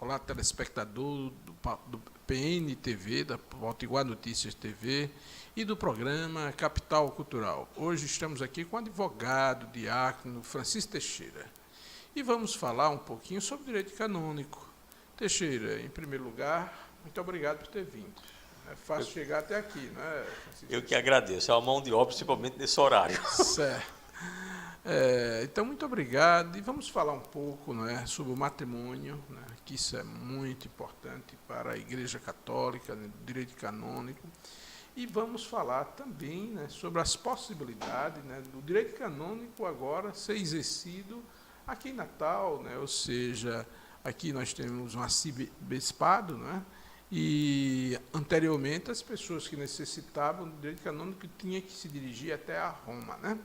Olá, telespectador do PNTV, da Potiguar Notícias TV e do programa Capital Cultural. Hoje estamos aqui com o advogado, diácono Francisco Teixeira. E vamos falar um pouquinho sobre direito canônico. Teixeira, em primeiro lugar, muito obrigado por ter vindo. É fácil chegar até aqui, não é, Francisco? Eu que agradeço. É uma mão de obra, principalmente nesse horário. Certo. Então, muito obrigado. E vamos falar um pouco, não é, sobre o matrimônio, né, que isso é muito importante para a Igreja Católica, né, do direito canônico. E vamos falar também, né, sobre as possibilidades, né, do direito canônico agora ser exercido aqui em Natal, né, ou seja, aqui nós temos um arcebispado, né, e anteriormente as pessoas que necessitavam do direito canônico tinham que se dirigir até a Roma, né?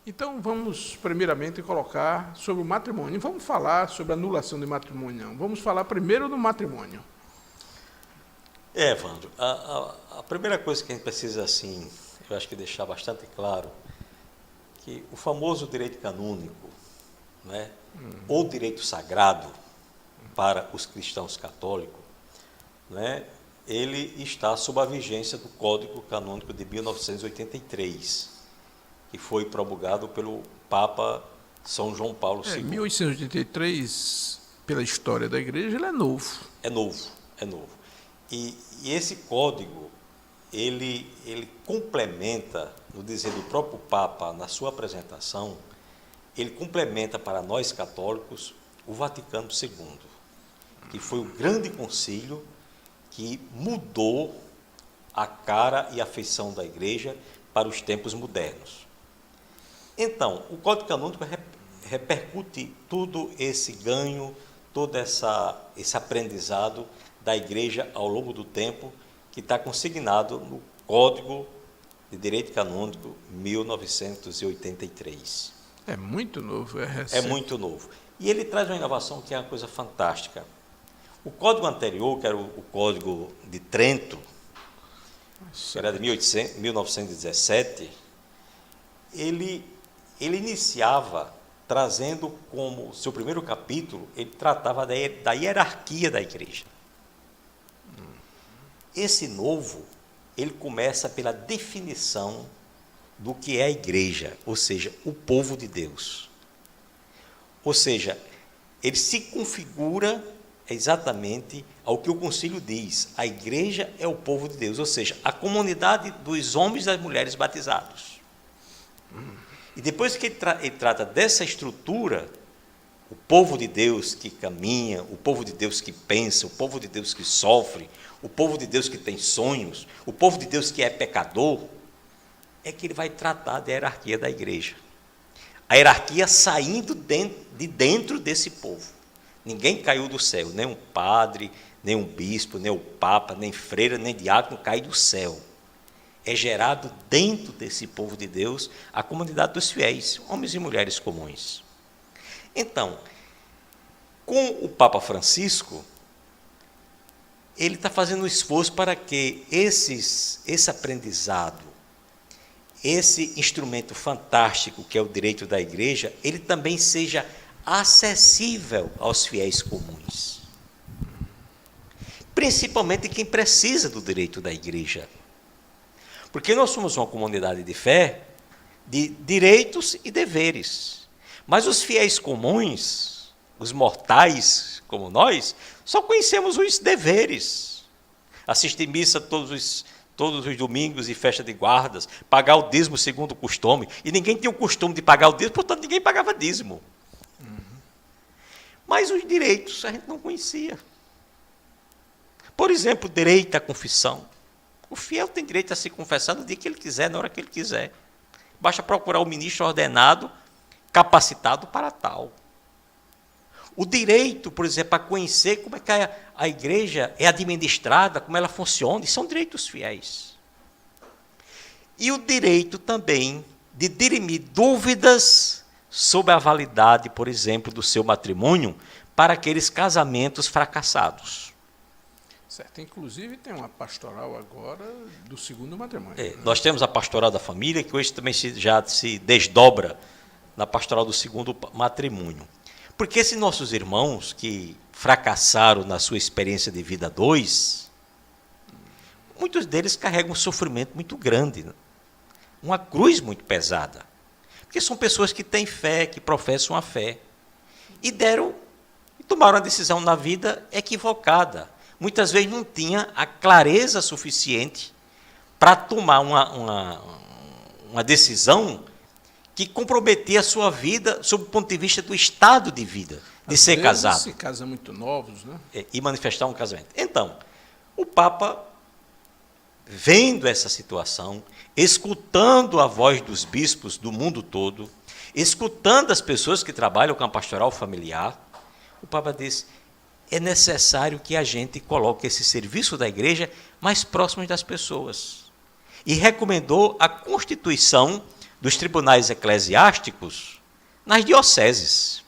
Então, vamos primeiramente colocar sobre o matrimônio. Vamos falar sobre a anulação de matrimônio, não. Vamos falar primeiro do matrimônio. Evandro, a primeira coisa que a gente precisa, assim, eu acho que deixar bastante claro, que o famoso direito canônico, né, ou direito sagrado para os cristãos católicos, né, ele está sob a vigência do Código Canônico de 1983, que foi promulgado pelo Papa São João Paulo II. Em 1883, pela história da Igreja, ele é novo. É novo. E esse código, ele complementa, no dizer do próprio Papa, na sua apresentação, ele complementa para nós católicos o Vaticano II, que foi o grande concílio que mudou a cara e a feição da Igreja para os tempos modernos. Então, o Código Canônico repercute todo esse ganho, todo esse aprendizado da Igreja ao longo do tempo, que está consignado no Código de Direito Canônico 1983. É muito novo, é recente. É muito novo. E ele traz uma inovação que é uma coisa fantástica. O código anterior, que era o Código de Trento, que era de 1917, ele iniciava trazendo como seu primeiro capítulo, ele tratava da hierarquia da igreja. Esse novo, ele começa pela definição do que é a igreja, ou seja, o povo de Deus. Ou seja, ele se configura exatamente ao que o concílio diz: a igreja é o povo de Deus, ou seja, a comunidade dos homens e das mulheres batizados. E depois que ele trata dessa estrutura, o povo de Deus que caminha, o povo de Deus que pensa, o povo de Deus que sofre, o povo de Deus que tem sonhos, o povo de Deus que é pecador, é que ele vai tratar da hierarquia da igreja. A hierarquia saindo de dentro desse povo. Ninguém caiu do céu, nem um padre, nem um bispo, nem o papa, nem freira, nem diácono cai do céu. É gerado dentro desse povo de Deus a comunidade dos fiéis, homens e mulheres comuns. Então, com o Papa Francisco, ele está fazendo um esforço para que esse aprendizado, esse instrumento fantástico que é o direito da igreja, ele também seja acessível aos fiéis comuns. Principalmente quem precisa do direito da igreja. Porque nós somos uma comunidade de fé, de direitos e deveres. Mas os fiéis comuns, os mortais como nós, só conhecemos os deveres. Assistir missa todos os domingos e festa de guardas, pagar o dízimo segundo o costume. E ninguém tinha o costume de pagar o dízimo, portanto ninguém pagava dízimo. Mas os direitos a gente não conhecia. Por exemplo, o direito à confissão. O fiel tem direito a se confessar no dia que ele quiser, na hora que ele quiser. Basta procurar o ministro ordenado, capacitado para tal. O direito, por exemplo, a conhecer como é que a igreja é administrada, como ela funciona, isso são direitos fiéis. E o direito também de dirimir dúvidas sobre a validade, por exemplo, do seu matrimônio para aqueles casamentos fracassados. Certo. Inclusive tem uma pastoral agora do segundo matrimônio. Nós temos a pastoral da família, que hoje também já se desdobra na pastoral do segundo matrimônio. Porque esses nossos irmãos que fracassaram na sua experiência de vida 2, muitos deles carregam um sofrimento muito grande, né? Uma cruz muito pesada. Porque são pessoas que têm fé, que professam a fé. E tomaram uma decisão na vida equivocada. Muitas vezes não tinha a clareza suficiente para tomar uma decisão que comprometia a sua vida sob o ponto de vista do estado de vida, de ser casado. Se casam muito novos, né? E manifestar um casamento. Então, o Papa, vendo essa situação, escutando a voz dos bispos do mundo todo, escutando as pessoas que trabalham com a pastoral familiar, o Papa disse: é necessário que a gente coloque esse serviço da igreja mais próximo das pessoas. E recomendou a constituição dos tribunais eclesiásticos nas dioceses.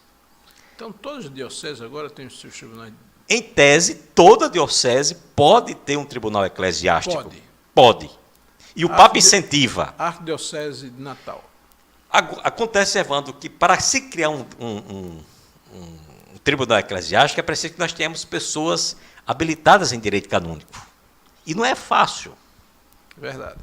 Então, todas as dioceses agora têm os seus tribunais? Em tese, toda diocese pode ter um tribunal eclesiástico. Pode. E o Papa incentiva. A Arquidiocese de Natal. Acontece, Evandro, que para se criar um tribunal eclesiástico é preciso que nós tenhamos pessoas habilitadas em direito canônico. E não é fácil. Verdade.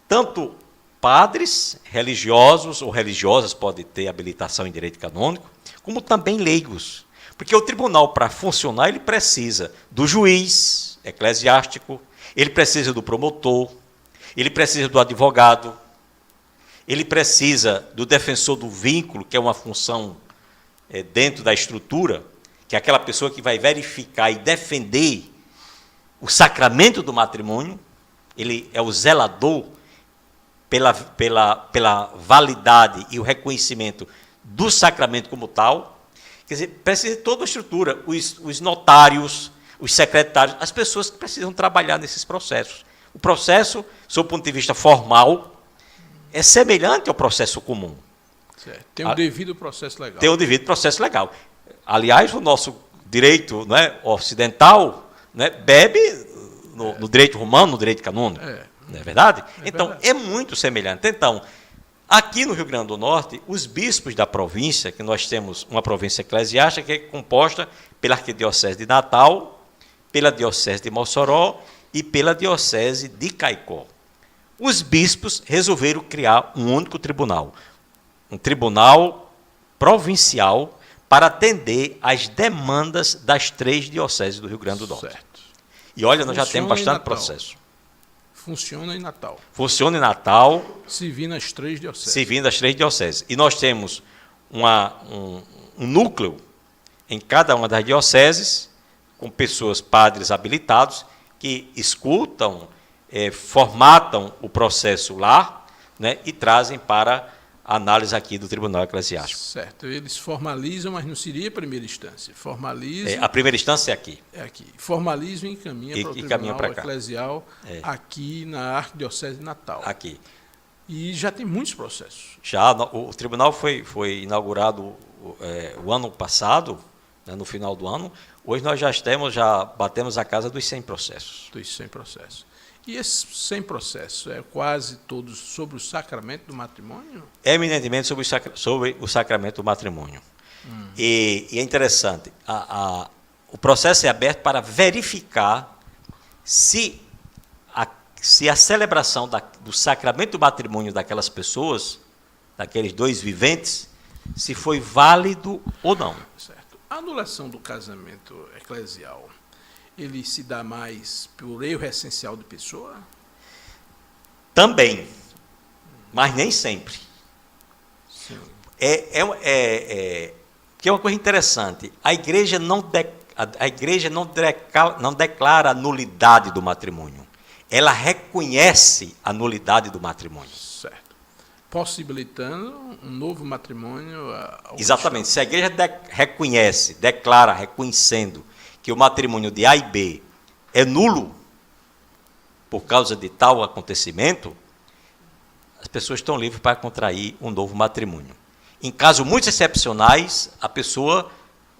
Tanto padres religiosos ou religiosas podem ter habilitação em direito canônico, como também leigos. Porque o tribunal, para funcionar, ele precisa do juiz eclesiástico, ele precisa do promotor, ele precisa do advogado, ele precisa do defensor do vínculo, que é uma função dentro da estrutura, que é aquela pessoa que vai verificar e defender o sacramento do matrimônio. Ele é o zelador pela validade e o reconhecimento do sacramento como tal. Quer dizer, precisa de toda a estrutura, os notários, os secretários, as pessoas que precisam trabalhar nesses processos. O processo, sob o ponto de vista formal, é semelhante ao processo comum. Certo. Tem um devido processo legal. Tem um devido processo legal. Aliás, o nosso direito, né, ocidental, né, bebe no direito romano, no direito canônico. Não é verdade? Então, verdade. É muito semelhante. Então, aqui no Rio Grande do Norte, os bispos da província, que nós temos uma província eclesiástica que é composta pela Arquidiocese de Natal, pela Diocese de Mossoró e pela Diocese de Caicó. Os bispos resolveram criar um único tribunal, um tribunal provincial para atender às demandas das 3 dioceses do Rio Grande do Norte. Certo. E olha, nós já temos bastante processo. Funciona em Natal. Funciona em Natal. Se vir nas 3 dioceses. Se vir nas 3 dioceses. E nós temos um núcleo em cada uma das dioceses, com pessoas, padres habilitados, que escutam, formatam o processo lá, né, e trazem para a análise aqui do Tribunal Eclesiástico. Certo. Eles formalizam, mas não seria a primeira instância. Formalizam. A primeira instância é aqui. É aqui. Formalizam e encaminha para o Tribunal Eclesial aqui na Arquidiocese de Natal. Aqui. E já tem muitos processos. Já, o tribunal foi inaugurado o ano passado, né, no final do ano. Hoje nós já batemos a casa dos 100 processos. Dos 100 processos. E esses 100 processos, quase todos sobre o sacramento do matrimônio? Eminentemente sobre o sacramento do matrimônio. E é interessante, o processo é aberto para verificar se a celebração do sacramento do matrimônio daquelas pessoas, daqueles 2 viventes, se foi válido ou não. Certo. A anulação do casamento eclesial, ele se dá mais por erro essencial de pessoa? Também, mas nem sempre. Sim. Que é uma coisa interessante. A igreja não declara a nulidade do matrimônio. Ela reconhece a nulidade do matrimônio. Certo. Possibilitando um novo matrimônio. Exatamente. Se a igreja declara, reconhecendo que o matrimônio de A e B é nulo por causa de tal acontecimento, as pessoas estão livres para contrair um novo matrimônio. Em casos muito excepcionais, a pessoa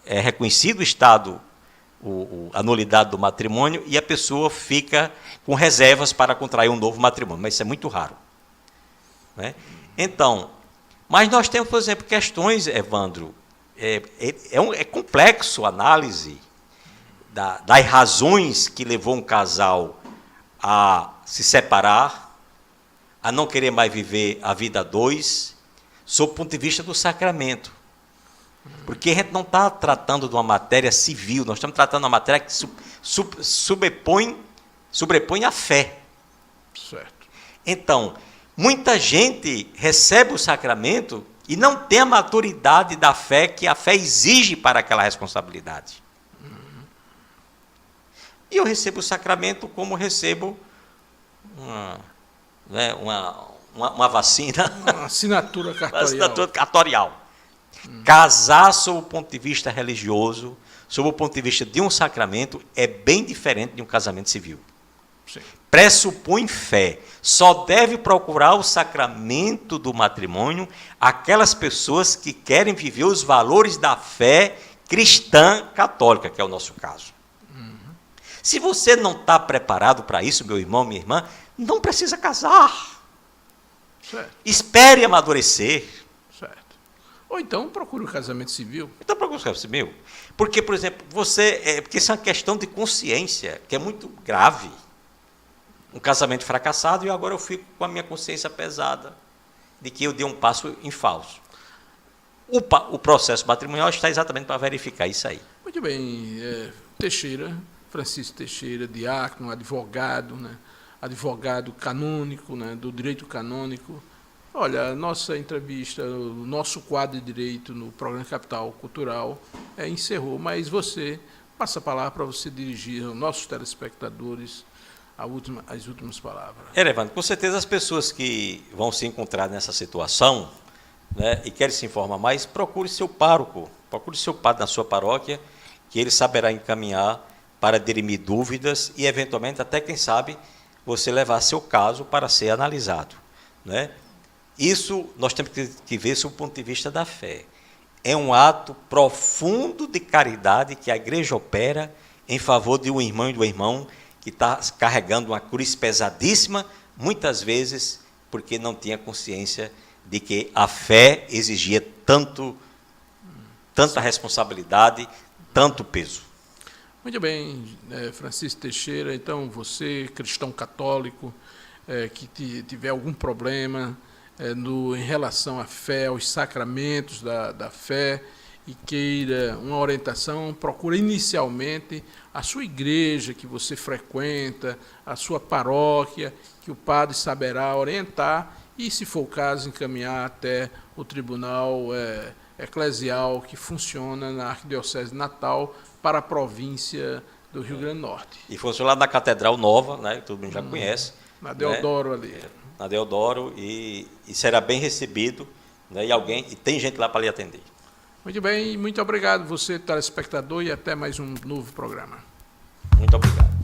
é reconhecido o estado, a nulidade do matrimônio, e a pessoa fica com reservas para contrair um novo matrimônio, mas isso é muito raro. Né? Então, mas nós temos, por exemplo, questões, Evandro, é complexo a análise das razões que levou um casal a se separar, a não querer mais viver a vida a dois, sob o ponto de vista do sacramento. Porque a gente não está tratando de uma matéria civil, nós estamos tratando de uma matéria que sobrepõe a fé. Certo. Então, muita gente recebe o sacramento e não tem a maturidade da fé que a fé exige para aquela responsabilidade. E eu recebo o sacramento como recebo uma vacina. Uma assinatura cartorial. Uma assinatura cartorial. Casar sob o ponto de vista religioso, sob o ponto de vista de um sacramento, é bem diferente de um casamento civil. Sim. Pressupõe fé. Só deve procurar o sacramento do matrimônio aquelas pessoas que querem viver os valores da fé cristã católica, que é o nosso caso. Se você não está preparado para isso, meu irmão, minha irmã, não precisa casar. Certo. Espere amadurecer. Certo. Ou então procure o casamento civil. Então procure o casamento civil. Porque, por exemplo, porque isso é uma questão de consciência, que é muito grave. Um casamento fracassado e agora eu fico com a minha consciência pesada de que eu dei um passo em falso. O processo matrimonial está exatamente para verificar isso aí. Muito bem. Francisco Teixeira, diácono, advogado, né? Advogado canônico, né? Do direito canônico. Olha, a nossa entrevista, o nosso quadro de direito no programa Capital Cultural encerrou, mas você passa a palavra para você dirigir aos nossos telespectadores as últimas palavras. Evandro, com certeza as pessoas que vão se encontrar nessa situação, né, e querem se informar mais, procure seu pároco, procure seu padre na sua paróquia, que ele saberá encaminhar para dirimir dúvidas e, eventualmente, até, quem sabe, você levar seu caso para ser analisado. Né? Isso nós temos que ver sob o ponto de vista da fé. É um ato profundo de caridade que a igreja opera em favor de um irmão e do irmão que está carregando uma cruz pesadíssima, muitas vezes porque não tinha consciência de que a fé exigia tanta responsabilidade, tanto peso. Muito bem, Francisco Teixeira, então você, cristão católico, que tiver algum problema em relação à fé, aos sacramentos da fé, e queira uma orientação, procure inicialmente a sua igreja que você frequenta, a sua paróquia, que o padre saberá orientar, e, se for o caso, encaminhar até o tribunal eclesial que funciona na Arquidiocese de Natal para a província do Rio Grande do Norte. E funciona lá na Catedral Nova, né, que todo mundo já conhece. Na Deodoro, né? Ali. Na Deodoro, e será bem recebido, né, e tem gente lá para lhe atender. Muito bem, muito obrigado você, telespectador, e até mais um novo programa. Muito obrigado.